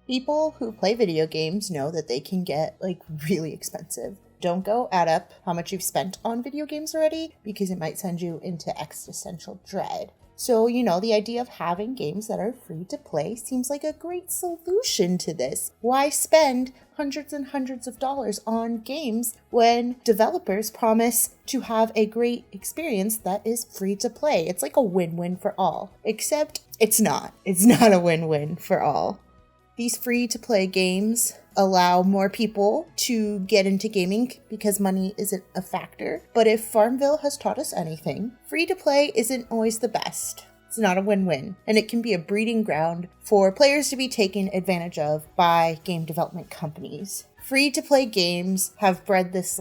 People who play video games know that they can get like really expensive. Don't go add up how much you've spent on video games already because it might send you into existential dread. So, the idea of having games that are free to play seems like a great solution to this. Why spend hundreds and hundreds of dollars on games when developers promise to have a great experience that is free to play? It's like a win-win for all, except it's not. It's not a win-win for all. These free-to-play games allow more people to get into gaming because money isn't a factor. But if Farmville has taught us anything, free-to-play isn't always the best. It's not a win-win, and it can be a breeding ground for players to be taken advantage of by game development companies. Free-to-play games have bred this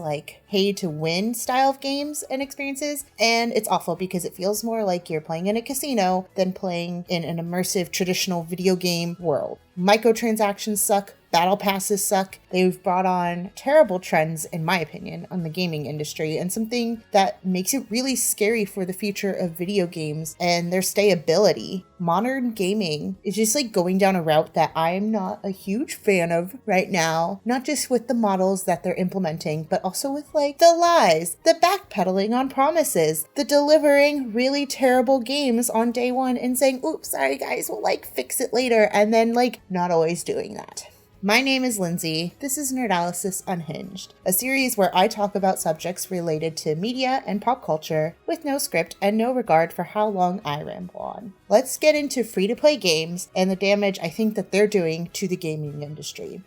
pay-to-win style of games and experiences, and it's awful because it feels more like you're playing in a casino than playing in an immersive traditional video game world. Microtransactions suck. Battle passes suck. They've brought on terrible trends, in my opinion, on the gaming industry, and something that makes it really scary for the future of video games and their stayability. Modern gaming is just going down a route that I'm not a huge fan of right now, not just with the models that they're implementing, but also with the lies, the backpedaling on promises, the delivering really terrible games on day one and saying, oops, sorry guys, we'll fix it later, and then not always doing that. My name is Lindsay. This is Nerdalysis Unhinged, a series where I talk about subjects related to media and pop culture with no script and no regard for how long I ramble on. Let's get into free-to-play games and the damage I think that they're doing to the gaming industry.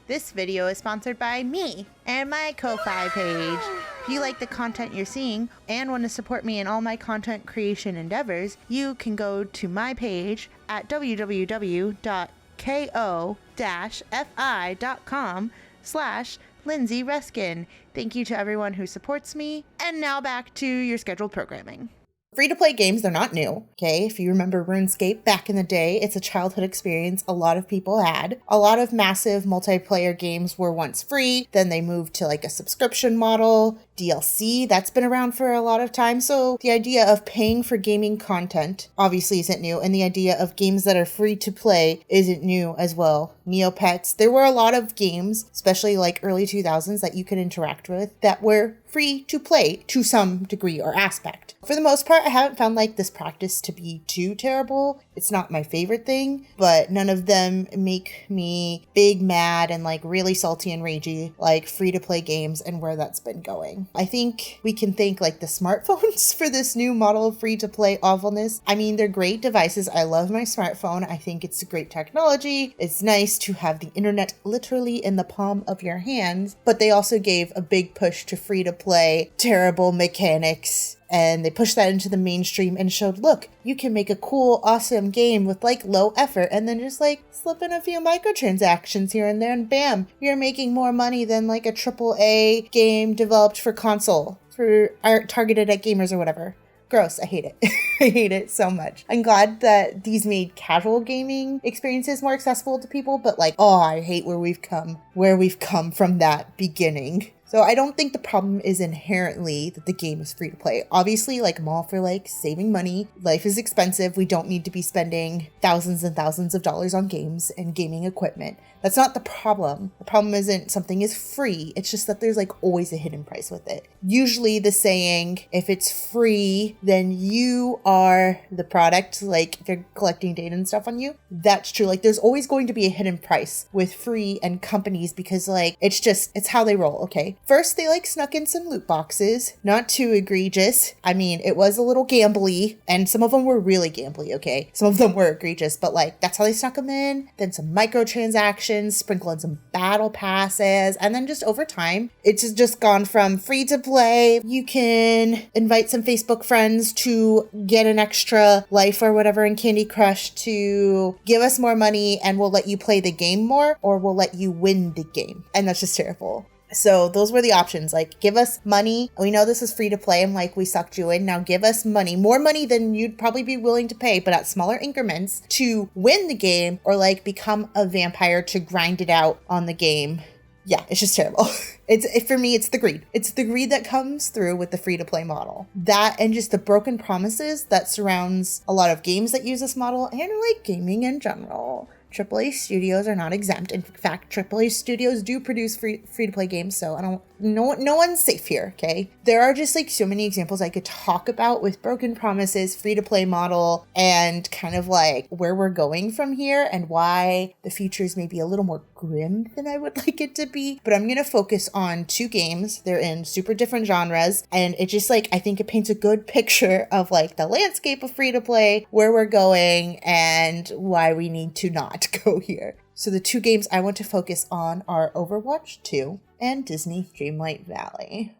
This video is sponsored by me and my Ko-Fi page. If you like the content you're seeing and want to support me in all my content creation endeavors, you can go to my page at www.ko-fi.com/Lindsay Reskin. Thank you to everyone who supports me. And now back to your scheduled programming. Free-to-play games, they're not new, okay? If you remember RuneScape back in the day, it's a childhood experience a lot of people had. A lot of massive multiplayer games were once free, then they moved to a subscription model. DLC, that's been around for a lot of time, so the idea of paying for gaming content obviously isn't new, and the idea of games that are free to play isn't new as well. Neopets, there were a lot of games, especially early 2000s, that you could interact with that were free to play to some degree or aspect. For the most part, I haven't found this practice to be too terrible. It's not my favorite thing, but none of them make me big mad and really salty and ragey like free to play games and where that's been going. I think we can thank the smartphones for this new model of free to play awfulness. I mean, they're great devices. I love my smartphone. I think it's great technology. It's nice to have the internet literally in the palm of your hands, but they also gave a big push to free to play terrible mechanics. And they pushed that into the mainstream and showed, look, you can make a cool, awesome game with low effort and then just slip in a few microtransactions here and there and bam, you're making more money than a AAA game developed for console, targeted at gamers or whatever. Gross. I hate it. I hate it so much. I'm glad that these made casual gaming experiences more accessible to people, but I hate where we've come from that beginning. So I don't think the problem is inherently that the game is free to play. Obviously, I'm all for saving money. Life is expensive. We don't need to be spending thousands and thousands of dollars on games and gaming equipment. That's not the problem. The problem isn't something is free. It's just that there's always a hidden price with it. Usually the saying, if it's free, then you are the product. If they're collecting data and stuff on you, that's true. There's always going to be a hidden price with free and companies because it's how they roll, okay? First, they snuck in some loot boxes, not too egregious. I mean, it was a little gambly, and some of them were really gambly, okay? Some of them were egregious, but that's how they snuck them in. Then some microtransactions, sprinkle in some battle passes, and then just over time, it's just gone from free to play. You can invite some Facebook friends to get an extra life or whatever in Candy Crush to give us more money and we'll let you play the game more, or we'll let you win the game. And that's just terrible. So those were the options. Give us money. We know this is free to play and we sucked you in. Now give us money, more money than you'd probably be willing to pay, but at smaller increments to win the game, or become a vampire to grind it out on the game. Yeah, it's just terrible. For me, it's the greed. It's the greed that comes through with the free-to-play model. That and just the broken promises that surrounds a lot of games that use this model and like gaming in general. AAA studios are not exempt. In fact, AAA studios do produce free-to-play games, so no one's safe here, okay? There are just like so many examples I could talk about with broken promises, free-to-play model, and kind of like where we're going from here and why the future is maybe a little more grim than I would like it to be. But I'm gonna focus on 2 games. They're in super different genres, and it just like, I think it paints a good picture of like the landscape of free-to-play, where we're going, and why we need to not go here. So the 2 games I want to focus on are Overwatch 2 and Disney Dreamlight Valley.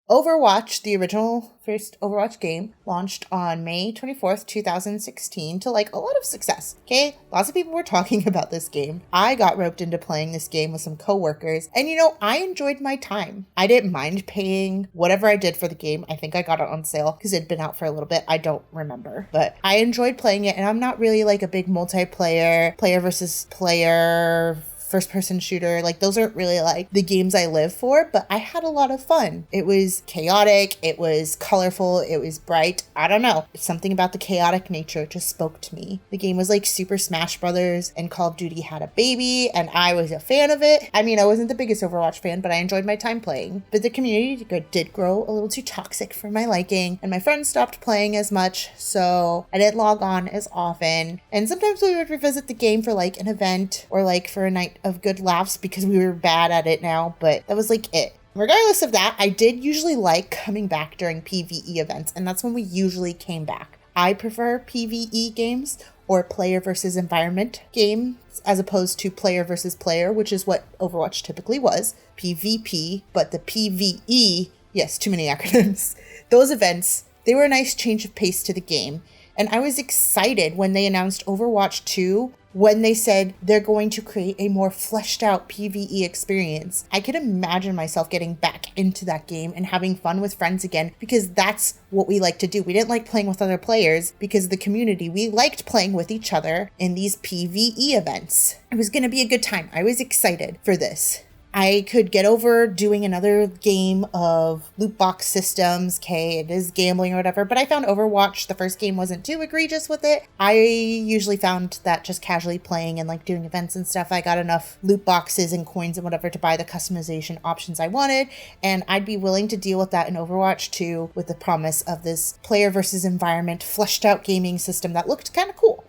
Overwatch, the original first Overwatch game, launched on May 24th, 2016 to like a lot of success, okay? Lots of people were talking about this game. I got roped into playing this game with some coworkers, and I enjoyed my time. I didn't mind paying whatever I did for the game. I think I got it on sale because it had been out for a little bit. I don't remember, but I enjoyed playing it, and I'm not really like a big multiplayer, player versus player, first-person shooter. Like, those aren't really like the games I live for, but I had a lot of fun. It was chaotic, it was colorful, it was bright. I don't know. Something about the chaotic nature just spoke to me. The game was like Super Smash Brothers, and Call of Duty had a baby, and I was a fan of it. I mean, I wasn't the biggest Overwatch fan, but I enjoyed my time playing. But the community did grow a little too toxic for my liking, and my friends stopped playing as much, so I didn't log on as often. And sometimes we would revisit the game for like an event or like for a night of good laughs because we were bad at it now, but that was like it. Regardless of that, I did usually like coming back during PvE events, and that's when we usually came back. I prefer PvE games or player versus environment games as opposed to player versus player, which is what Overwatch typically was. PvP, but the PvE, yes, too many acronyms. Those events, they were a nice change of pace to the game, and I was excited when they announced Overwatch 2, when they said they're going to create a more fleshed out PvE experience. I could imagine myself getting back into that game and having fun with friends again, because that's what we like to do. We didn't like playing with other players because of the community. We liked playing with each other in these PvE events. It was going to be a good time. I was excited for this. I could get over doing another game of loot box systems. Okay, it is gambling or whatever, but I found Overwatch, the first game, wasn't too egregious with it. I usually found that just casually playing and like doing events and stuff, I got enough loot boxes and coins and whatever to buy the customization options I wanted, and I'd be willing to deal with that in Overwatch 2 with the promise of this player versus environment, fleshed out gaming system that looked kind of cool.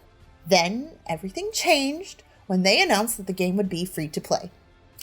Then everything changed when they announced that the game would be free to play.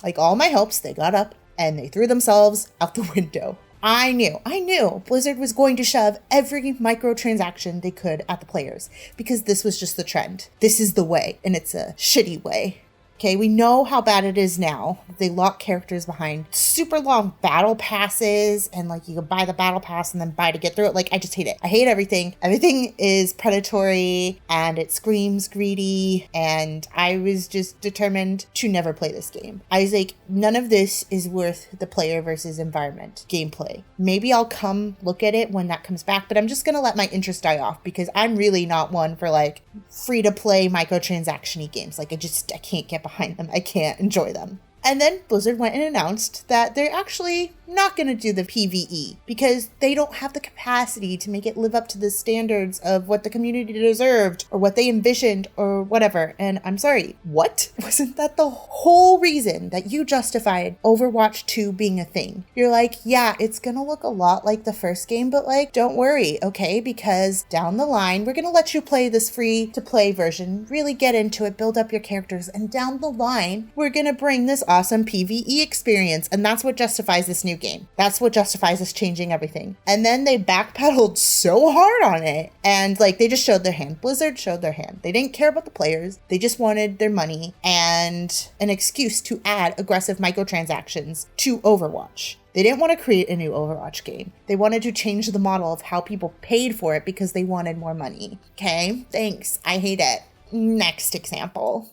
Like all my hopes, they got up and they threw themselves out the window. I knew Blizzard was going to shove every microtransaction they could at the players because this was just the trend. This is the way, and it's a shitty way. Okay, we know how bad it is now. They lock characters behind super long battle passes, and like you can buy the battle pass and then buy to get through it. Like, I just hate it. I hate everything. Everything is predatory and it screams greedy, and I was just determined to never play this game. I was like, none of this is worth the player versus environment gameplay. Maybe I'll come look at it when that comes back, but I'm just gonna let my interest die off because I'm really not one for like free to play microtransaction-y games. Like, I can't get behind them. I can't enjoy them. And then Blizzard went and announced that they're actually not going to do the PvE because they don't have the capacity to make it live up to the standards of what the community deserved or what they envisioned or whatever. And I'm sorry, what? Wasn't that the whole reason that you justified Overwatch 2 being a thing? You're like, yeah, it's going to look a lot like the first game, but like, don't worry, okay? Because down the line, we're going to let you play this free to play version, really get into it, build up your characters, and down the line, we're going to bring this awesome PvE experience, and that's what justifies this new game. That's what justifies us changing everything. And then they backpedaled so hard on it, and like they just showed their hand. Blizzard showed their hand. They didn't care about the players. They just wanted their money and an excuse to add aggressive microtransactions to Overwatch. They didn't want to create a new Overwatch game. They wanted to change the model of how people paid for it because they wanted more money. Okay, thanks. I hate it. Next example.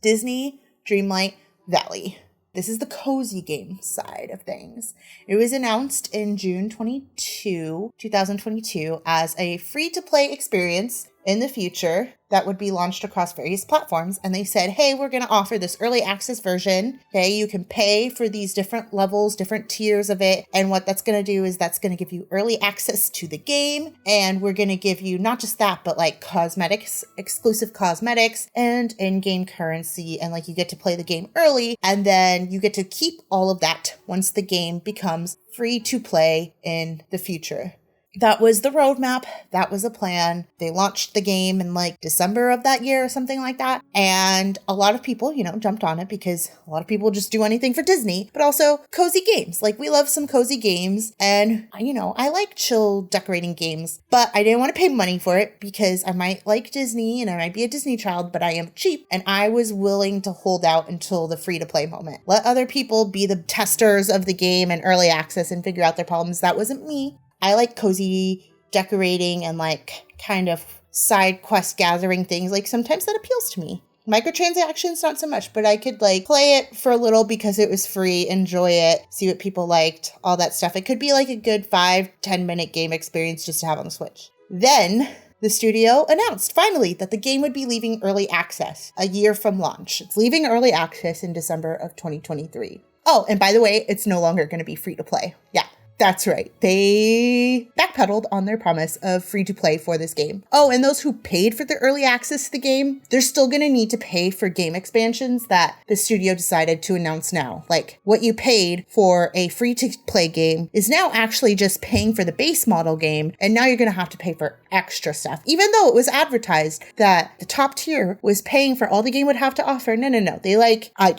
Disney Dreamlight Valley. This is the cozy game side of things. It was announced in June 2022 as a free-to-play experience. in the future that would be launched across various platforms. And they said, hey, we're going to offer this early access version. Okay, you can pay for these different levels, different tiers of it. And what that's going to do is that's going to give you early access to the game. And we're going to give you not just that, but like cosmetics, exclusive cosmetics and in-game currency. And like you get to play the game early and then you get to keep all of that once the game becomes free to play in the future. That was the roadmap. That was a plan. They launched the game in like December of that year or something like that. And a lot of people, jumped on it because a lot of people just do anything for Disney, but also cozy games. Like we love some cozy games and, I like chill decorating games, but I didn't want to pay money for it because I might like Disney and I might be a Disney child, but I am cheap and I was willing to hold out until the free to play moment. Let other people be the testers of the game and early access and figure out their problems. That wasn't me. I like cozy decorating and like kind of side quest gathering things. Like sometimes that appeals to me. Microtransactions, not so much, but I could like play it for a little because it was free, enjoy it, see what people liked, all that stuff. It could be like a good 5-10 minute game experience just to have on the Switch. Then the studio announced finally that the game would be leaving early access a year from launch. It's leaving early access in December of 2023. Oh, and by the way, it's no longer going to be free to play. Yeah. That's right. They backpedaled on their promise of free to play for this game. Oh, and those who paid for the early access to the game, they're still going to need to pay for game expansions that the studio decided to announce now. Like what you paid for a free to play game is now actually just paying for the base model game. And now you're going to have to pay for extra stuff, even though it was advertised that the top tier was paying for all the game would have to offer. No. They I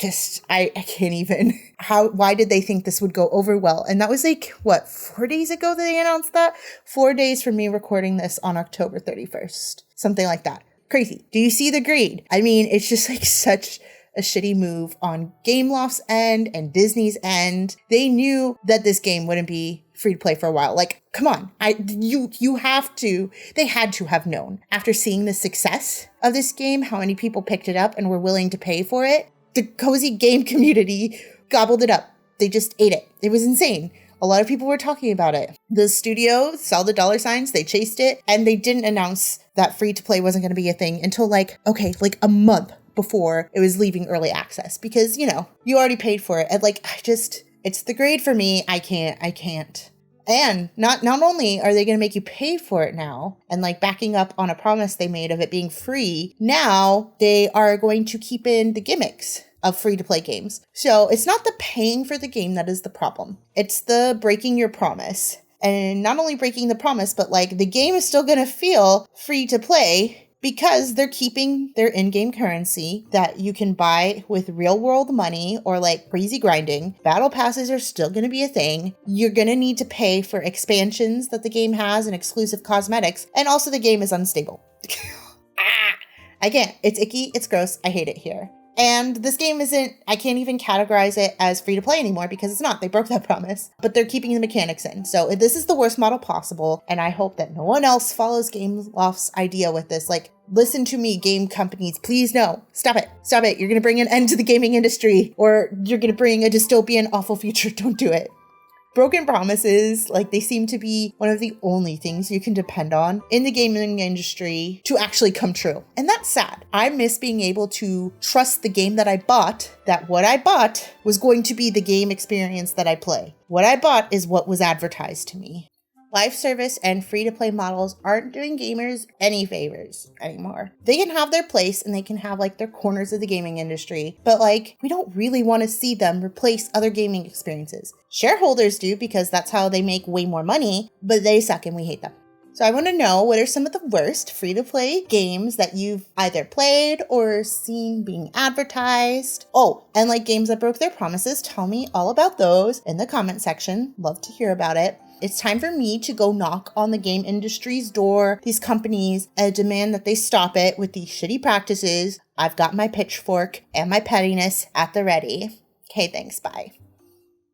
can't even. Why did they think this would go over well? And that was 4 days ago that they announced that? 4 days from me recording this on October 31st. Something like that. Crazy. Do you see the greed? I mean, it's just such a shitty move on Gameloft's end and Disney's end. They knew that this game wouldn't be free to play for a while. Like, come on. They had to have known after seeing the success of this game, how many people picked it up and were willing to pay for it. The cozy game community gobbled it up. They just ate it. It was insane. A lot of people were talking about it. The studio saw the dollar signs, they chased it, and they didn't announce that free to play wasn't going to be a thing until a month before it was leaving early access because, you already paid for it. And it's the grade for me. I can't. And not only are they going to make you pay for it now and backing up on a promise they made of it being free, now they are going to keep in the gimmicks of free-to-play games. So it's not the paying for the game that is the problem. It's the breaking your promise. And not only breaking the promise, but the game is still going to feel free to play because they're keeping their in-game currency that you can buy with real-world money or crazy grinding. Battle passes are still going to be a thing. You're going to need to pay for expansions that the game has and exclusive cosmetics. And also the game is unstable. I can't. It's icky. It's gross. I hate it here. And this game I can't even categorize it as free to play anymore because it's not. They broke that promise, but they're keeping the mechanics in. So this is the worst model possible. And I hope that no one else follows Gameloft's idea with this. Listen to me, game companies, please no. Stop it. You're going to bring an end to the gaming industry or you're going to bring a dystopian awful future. Don't do it. Broken promises, they seem to be one of the only things you can depend on in the gaming industry to actually come true. And that's sad. I miss being able to trust the game that I bought, that what I bought was going to be the game experience that I play. What I bought is what was advertised to me. Live service and free-to-play models aren't doing gamers any favors anymore. They can have their place and they can have their corners of the gaming industry, but we don't really want to see them replace other gaming experiences. Shareholders do because that's how they make way more money, but they suck and we hate them. So I want to know what are some of the worst free-to-play games that you've either played or seen being advertised. Oh, and games that broke their promises, tell me all about those in the comment section. Love to hear about it. It's time for me to go knock on the game industry's door, these companies, and demand that they stop it with these shitty practices. I've got my pitchfork and my pettiness at the ready. Okay, thanks, bye.